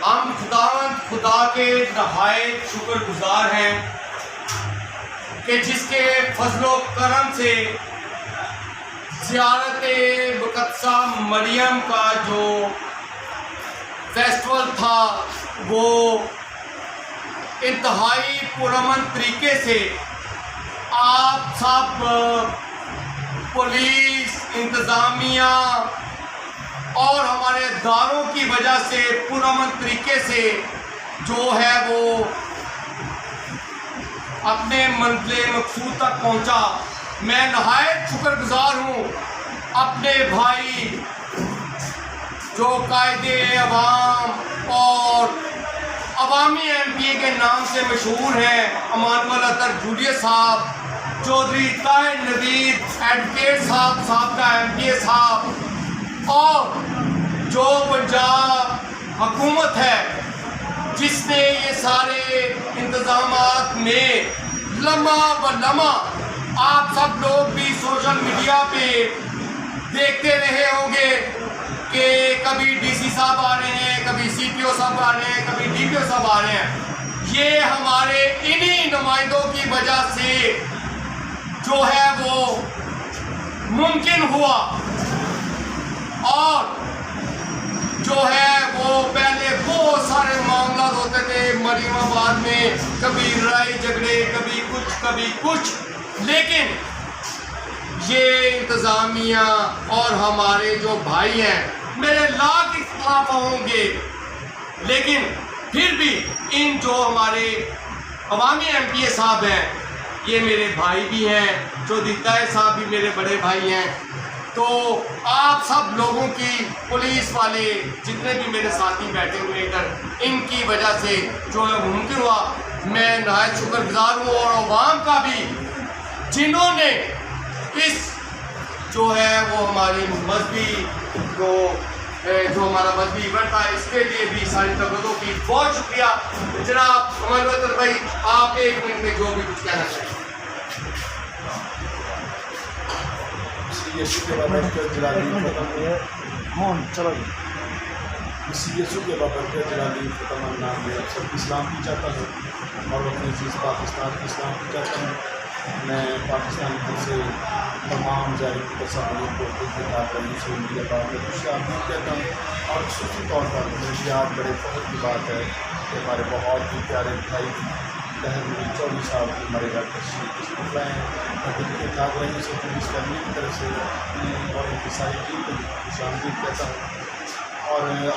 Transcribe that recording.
हम खुदा के नहायत शुक्रगुजार हैं कि जिसके फजलो करम से ज़ियारत मुक़द्दसा मरियम का जो फेस्टिवल था वो इंतहाई पुरअमन तरीके से आप सब पुलिस इंतज़ामिया और हमारे दारों की वजह से पुरअमन तरीके से जो है वो अपने मंज़िल मकसूद तक पहुंचा। मैं नहायत शुक्रगुजार हूँ अपने भाई जो कायदे अवाम और अवामी MPA के नाम से मशहूर हैं, अमानुअल अतर जूलियस साहब, चौधरी ताहिर नवीद एडवोकेट साहब का MPA साहब, और जो पंजाब हुकूमत है जिसने ये सारे इंतज़ामात में लम्हा ब लम्हा आप सब लोग भी सोशल मीडिया पे देखते रहे होंगे कि कभी DC साहब आ रहे हैं, कभी CPO साहब आ रहे हैं, कभी DPO साहब आ रहे हैं। ये हमारे इन्हीं नुमाइंदों की वजह से जो है वो मुमकिन हुआ। और जो है वो पहले बहुत सारे मामला होते थे मरीमाबाद में, कभी लड़ाई झगड़े, कभी कुछ, लेकिन ये इंतज़ामिया और हमारे जो भाई हैं, मेरे लाख इख्तिलाफ होंगे लेकिन फिर भी इन जो हमारे अवामी MPA साहब हैं ये मेरे भाई भी हैं, चौधरी ताहिर साहब भी मेरे बड़े भाई हैं। तो आप सब लोगों की, पुलिस वाले जितने भी मेरे साथी बैठे हुए इधर, इनकी वजह से जो है मुमकिन हुआ। मैं नहायत शुक्रगुजार हूँ और अवाम का भी, जिन्होंने इस जो है वो हमारी मजहबी जो हमारा मजहबी इवेंट था इसके लिए भी सारी तबलों की बहुत शुक्रिया। जनाब अमानुअल भाई, आप 1 मिनट में जो भी कुछ कहना चाहिए। यीशु के बाबरकत जलाली चलो यीशु के बाबरकत जलाली फतमान नाम में सब इस्लाम की चाहता हूँ और अपने चीज़ पाकिस्तान की इस्लाम की चाहता हूँ। मैं पाकिस्तान से तमाम जारी तस्वीर को सोशल मीडिया बात है कुछ आप नहीं कहता हूँ। और खसूसी तौर पर मुझे आज बड़े फख्र की बात है कि हमारे बहुत ही प्यारे भाई लहर 24 साल की हमारे डॉक्टर तशरीफ लाए हैं उनके खाद रही से पुलिस फैमिली की तरफ से और उनकी सारी टीम को खुश आमदीद कहता हूँ। और